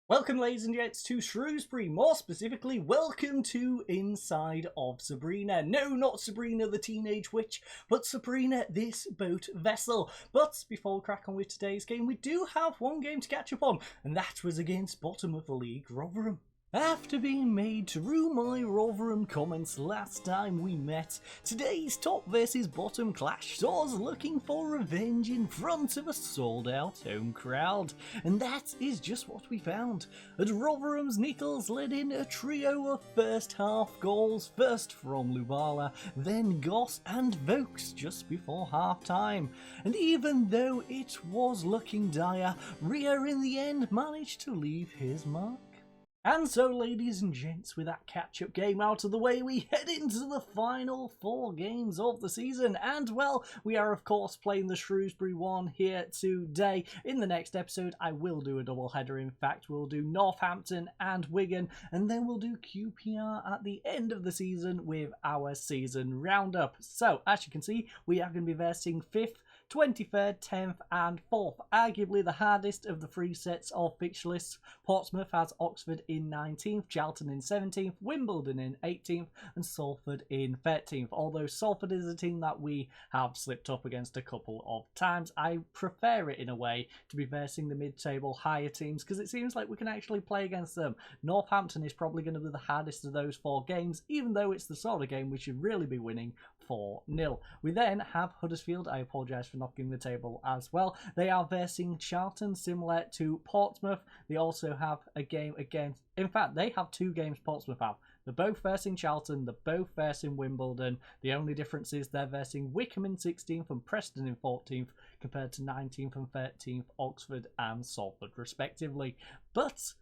Welcome, ladies and gents, to Shrewsbury. More specifically, welcome to Inside of Sabrina. No, not Sabrina the Teenage Witch, but Sabrina this boat vessel. But before we crack on with today's game, we do have one game to catch up on, and that was against bottom of the league, Rotherham. After being made through my Rotherham comments last time we met, today's top versus bottom clash saw us looking for revenge in front of a sold-out home crowd, and that is just what we found. At Rotherham's, Nichols led in a trio of first half goals, first from Lubala, then Goss and Vokes just before half time. And even though it was looking dire, Ria in the end managed to leave his mark. And so, ladies and gents, with that catch-up game out of the way, we head into the final 4 games of the season. And, well, we are, of course, playing the Shrewsbury one here today. In the next episode, I will do a double-header. In fact, we'll do Northampton and Wigan, and then we'll do QPR at the end of the season with our season roundup. So, as you can see, we are going to be versing 5th, 23rd, 10th and 4th. Arguably the hardest of the 3 sets of fixture lists. Portsmouth has Oxford in 19th, Charlton in 17th, Wimbledon in 18th and Salford in 13th. Although Salford is a team that we have slipped up against a couple of times, I prefer it in a way to be versing the mid-table higher teams because it seems like we can actually play against them. Northampton is probably going to be the hardest of those 4 games, even though it's the sort of game we should really be winning 4-0. We then have Huddersfield. I apologise for knocking the table as well. They are versing Charlton, similar to Portsmouth. They also have a game against... In fact, they have 2 games Portsmouth have. They're both versing Charlton. They're both versing Wimbledon. The only difference is they're versing Wickham in 16th and Preston in 14th, compared to 19th and 13th Oxford and Salford, respectively. But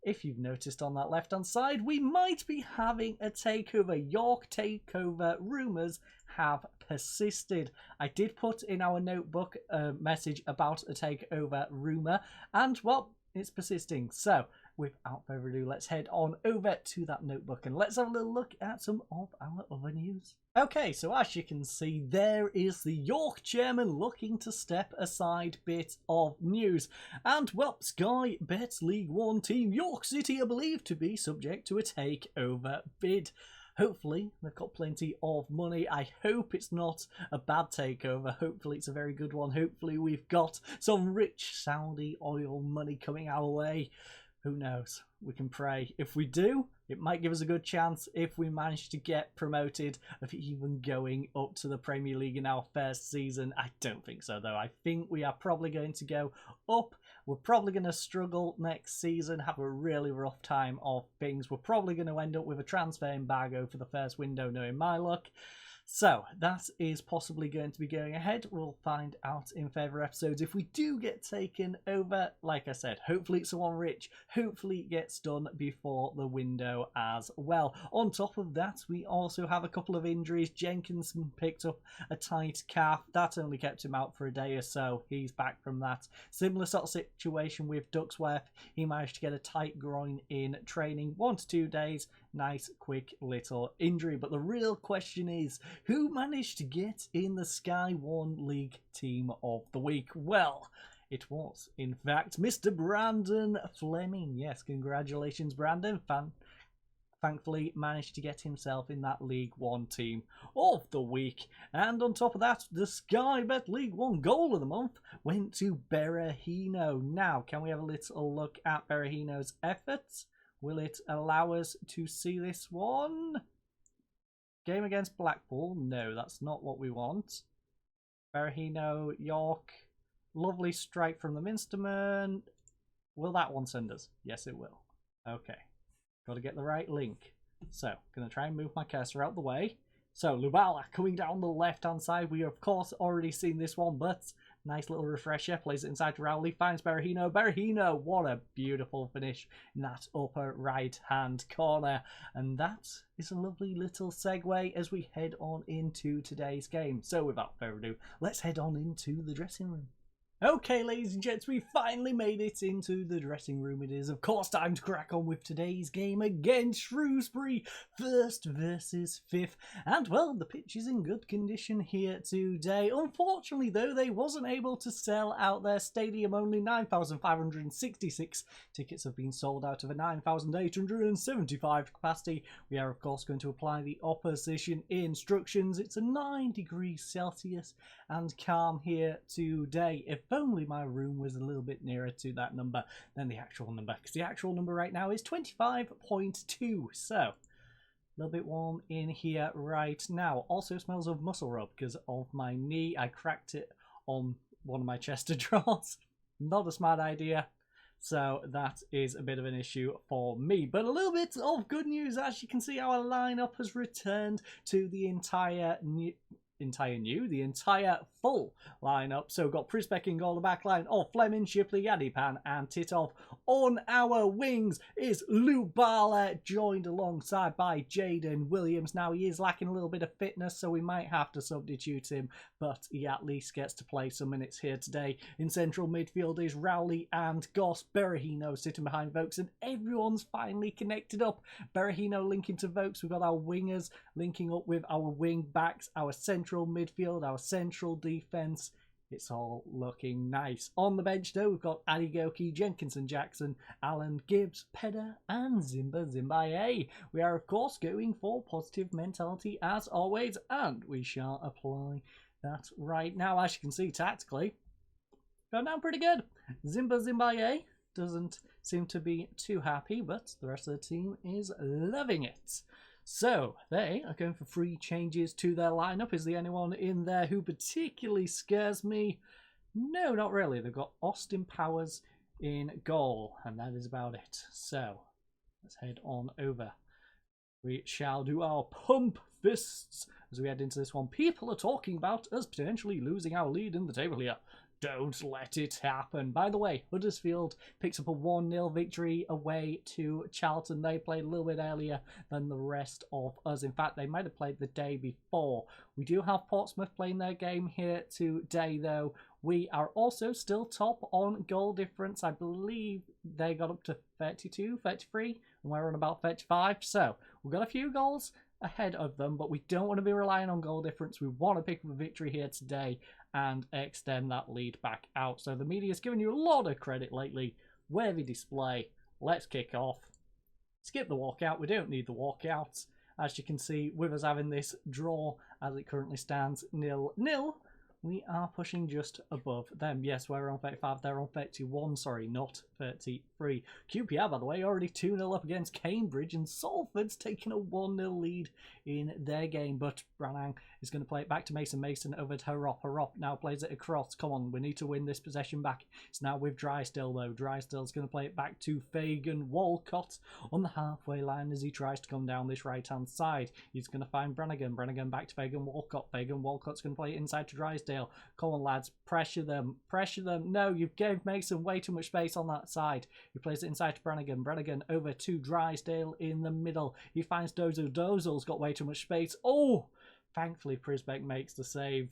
if you've noticed on that left-hand side, we might be having a takeover. York takeover rumours have persisted. I did put in our notebook a message about a takeover rumour, and, well, it's persisting. So, without further ado, let's head on over to that notebook and let's have a little look at some of our other news. Okay, so as you can see, there is the York chairman looking to step aside bit of news. And, well, Sky bets League One team York City are believed to be subject to a takeover bid. Hopefully, they've got plenty of money. I hope it's not a bad takeover. Hopefully, it's a very good one. Hopefully, we've got some rich Saudi oil money coming our way. Who knows? We can pray. If we do, it might give us a good chance if we manage to get promoted of even going up to the Premier League in our first season. I don't think so, though. I think we are probably going to go up. We're probably going to struggle next season, have a really rough time of things. We're probably going to end up with a transfer embargo for the first window, knowing my luck. So, that is possibly going to be going ahead. We'll find out in further episodes if we do get taken over. Like I said, hopefully it's the one rich. Hopefully it gets done before the window as well. On top of that, we also have a couple of injuries. Jenkinson picked up a tight calf. That only kept him out for a day or so. He's back from that. Similar sort of situation with Ducksworth. He managed to get a tight groin in training. 1 to 2 days. Nice, quick little injury. But the real question is, who managed to get in the Sky One League Team of the Week? Well, it was, in fact, Mr. Brandon Fleming. Yes, congratulations, Brandon. Thankfully managed to get himself in that League One Team of the Week. And on top of that, the Sky Bet League One Goal of the Month went to Berahino. Now, can we have a little look at Berahino's efforts? Will it allow us to see this one? Game against Blackpool. No, that's not what we want. Berahino, York. Lovely strike from the Minsterman. Will that one send us? Yes, it will. Okay. Got to get the right link. So, going to try and move my cursor out the way. So, Lubala coming down the left-hand side. We, of course, already seen this one, but nice little refresher. Plays it inside to Rowley. Finds Berahino. Berahino, what a beautiful finish in that upper right-hand corner. And that is a lovely little segue as we head on into today's game. So, without further ado, let's head on into the dressing room. Okay, ladies and gents, we finally made it into the dressing room. It is, of course, time to crack on with today's game against Shrewsbury, first versus fifth. And, well, the pitch is in good condition here today. Unfortunately, though, they wasn't able to sell out their stadium. Only 9,566 tickets have been sold out of a 9,875 capacity. We are, of course, going to apply the opposition instructions. It's a 9 degrees Celsius and calm here today. If only my room was a little bit nearer to that number than the actual number, because the actual number right now is 25.2. So a little bit warm in here right now. Also smells of muscle rub because of my knee. I cracked it on one of my Chester drawers. Not a smart idea. So that is a bit of an issue for me. But a little bit of good news. As you can see, our lineup has returned to the entire full lineup. So we've got Prisbeck in goal, the back line of Fleming, Shipley, Yadipan and Titov. On our wings is Luke Barler, joined alongside by Jaden Williams. Now he is lacking a little bit of fitness, so we might have to substitute him, but he at least gets to play some minutes here today. In central midfield is Rowley and Goss. Berahino sitting behind Vokes, and everyone's finally connected up. Berahino linking to Vokes. We've got our wingers linking up with our wing backs, our central midfield, our central defence. It's all looking nice. On the bench, though, we've got Adigoki, Jenkinson, Jackson, Alan, Gibbs, Pedder, and Zimba Zimbaye. We are, of course, going for positive mentality as always, and we shall apply that right now. As you can see, tactically, going down pretty good. Zimba Zimbaye doesn't seem to be too happy, but the rest of the team is loving it. So, they are going for 3 changes to their lineup. Is there anyone in there who particularly scares me? No, not really. They've got Austin Powers in goal, and that is about it. So, let's head on over. We shall do our pump fists as we head into this one. People are talking about us potentially losing our lead in the table here. Don't let it happen. By the way, Huddersfield picks up a 1-0 victory away to Charlton. They played a little bit earlier than the rest of us. In fact, they might have played the day before. We do have Portsmouth playing their game here today, though. We are also still top on goal difference. I believe they got up to 32, 33, and we're on about 35. So we've got a few goals ahead of them, but we don't want to be relying on goal difference. We want to pick up a victory here today and extend that lead back out. So the media's given you a lot of credit lately. Worthy display. Let's kick off. Skip the walkout. We don't need the walkout. As you can see, with us having this draw as it currently stands 0-0, we are pushing just above them. Yes, we're on 35. They're on 31. Sorry, not 33. QPR, by the way, already 2-0 up against Cambridge, and Salford's taking a 1-0 lead in their game. But Branang is going to play it back to Mason. Mason over to Harop. Harop now plays it across. Come on, we need to win this possession back. It's now with Drysdale, though. Drysdale's going to play it back to Fagan Walcott on the halfway line as he tries to come down this right-hand side. He's going to find Brannigan. Brannigan back to Fagan Walcott. Fagan Walcott's going to play it inside to Drysdale. Come on, lads. Pressure them. Pressure them. No, you've gave Mason way too much space on that side. He plays it inside to Brannigan. Brannigan over to Drysdale in the middle. He finds Dozel. Dozel's got way too much space. Oh! Thankfully, Prisbeck makes the save.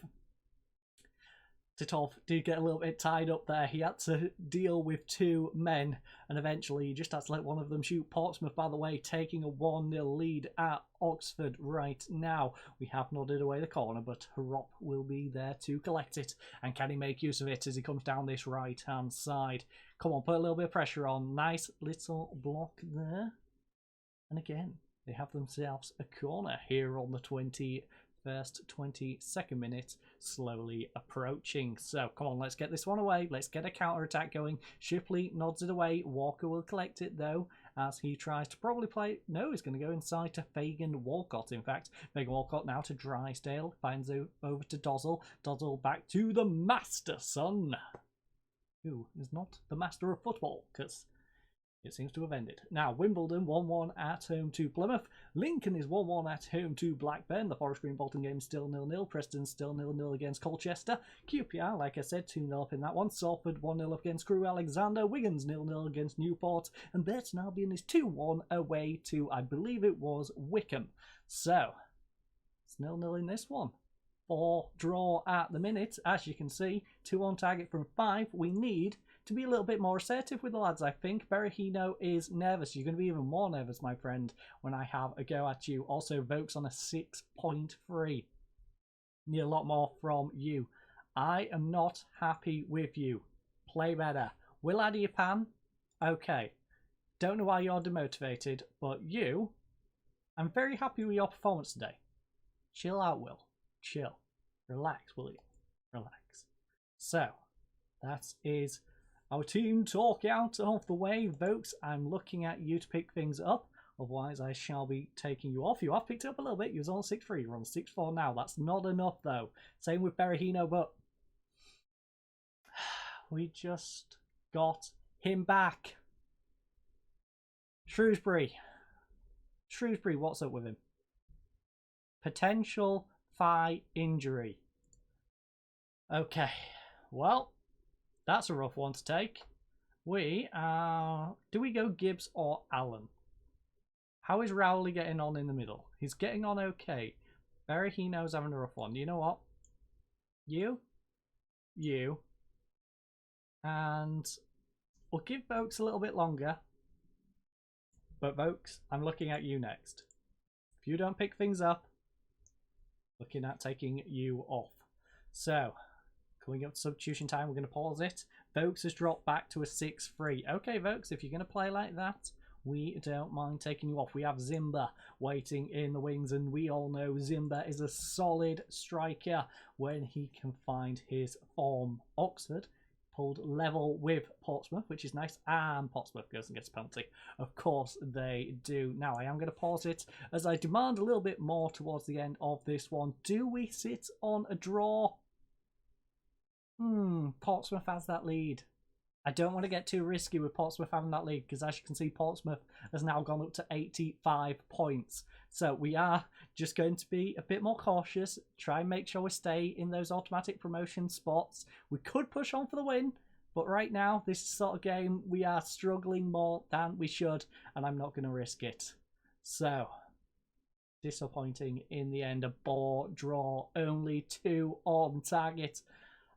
Titov did get a little bit tied up there. He had to deal with 2 men, and eventually he just had to let one of them shoot. Portsmouth, by the way, taking a 1-0 lead at Oxford right now. We have nodded away the corner, but Harop will be there to collect it. And can he make use of it as he comes down this right-hand side? Come on, put a little bit of pressure on. Nice little block there. And again, they have themselves a corner here on the 21st, 22nd minute, slowly approaching. So come on, let's get this one away. Let's get a counter-attack going. Shipley nods it away. Walker will collect it, though, as he tries to probably play. No, he's going to go inside to Fagan Walcott, in fact. Fagan Walcott now to Drysdale. Finds over to Dozel. Dozel back to the master son, who is not the master of football, because it seems to have ended. Now, Wimbledon 1-1 at home to Plymouth. Lincoln is 1-1 at home to Blackburn. The Forest Green Bolton game is still 0-0. Preston still 0-0 against Colchester. QPR, like I said, 2-0 up in that one. Salford 1-0 up against Crewe Alexander. Wiggins 0-0 against Newport. And Burton Albion is 2-1 away to, I believe it was, Wickham. So, it's 0-0 in this one. 4 draw at the minute. As you can see, 2 on target from 5. We need to be a little bit more assertive with the lads, I think. Berahino is nervous. You're going to be even more nervous, my friend, when I have a go at you. Also, Vokes on a 6.3. Need a lot more from you. I am not happy with you. Play better. Will Adiapan? Okay. Don't know why you're demotivated, but you, I'm very happy with your performance today. Chill out, Will. Chill. Relax, will you? Relax. So, that is our team talk out of the way. Vokes, I'm looking at you to pick things up. Otherwise, I shall be taking you off. You have picked up a little bit. You was on 6-3. You're on 6-4 now. That's not enough, though. Same with Berahino, but we just got him back. Shrewsbury. Shrewsbury, what's up with him? Potential thigh injury. Okay. Well, that's a rough one to take. We are... Do we go Gibbs or Allen? How is Rowley getting on in the middle? He's getting on okay. Berahino's having a rough one. You know what? You. And we'll give Vokes a little bit longer. But Vokes, I'm looking at you next. If you don't pick things up, looking at taking you off. So, coming up to substitution time, we're going to pause it. Vokes has dropped back to a 6-3. Okay, Vokes, if you're going to play like that, we don't mind taking you off. We have Zimba waiting in the wings, and we all know Zimba is a solid striker when he can find his form. Oxford pulled level with Portsmouth, which is nice, and Portsmouth goes and gets a penalty. Of course they do. Now, I am going to pause it as I demand a little bit more towards the end of this one. Do we sit on a draw? Portsmouth has that lead. I don't want to get too risky with Portsmouth having that lead because, as you can see, Portsmouth has now gone up to 85 points. So we are just going to be a bit more cautious, try and make sure we stay in those automatic promotion spots. We could push on for the win, but right now, this sort of game, we are struggling more than we should, and I'm not going to risk it. So, disappointing in the end. A bore draw, only 2 on target.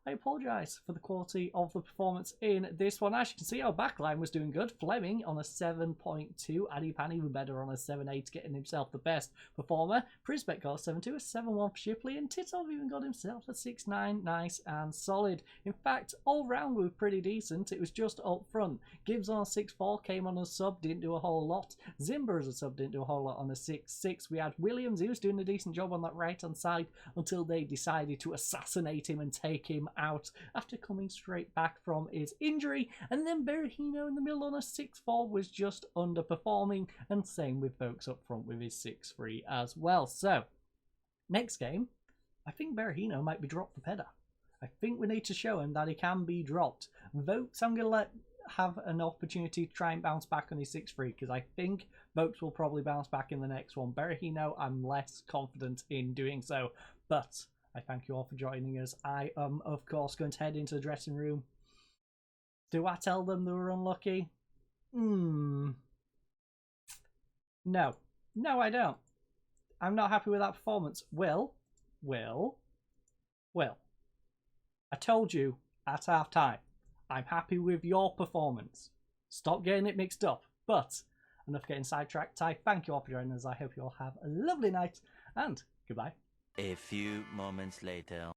I apologise for the quality of the performance in this one. As you can see, our backline was doing good. Fleming on a 7.2. Adipan even better on a 7.8, getting himself the best performer. Prisbeck got a 7.2, a 7.1 for Shipley, and Titov even got himself a 6.9. Nice and solid. In fact, all round we were pretty decent. It was just up front. Gibbs on a 6.4, came on a sub, didn't do a whole lot. Zimber as a sub, didn't do a whole lot on a 6.6. We had Williams, he was doing a decent job on that right-hand side until they decided to assassinate him and take him out after coming straight back from his injury. And then Berahino in the middle on a 6.4 was just underperforming, and same with Vokes up front with his 6.3 as well. So next game, I think Berahino might be dropped for Pedder. I think we need to show him that he can be dropped. Vokes, I'm going to have an opportunity to try and bounce back on his 6.3 because I think Vokes will probably bounce back in the next one. Berahino, I'm less confident in doing so, but I thank you all for joining us. I am, of course, going to head into the dressing room. Do I tell them they were unlucky? No. No, I don't. I'm not happy with that performance. Will. I told you at half time. I'm happy with your performance. Stop getting it mixed up. But enough getting sidetracked. I thank you all for joining us. I hope you all have a lovely night, and goodbye. A few moments later.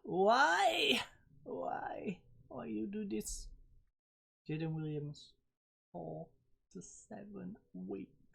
Why you do this? Jaden Williams, 4 to 7 weeks.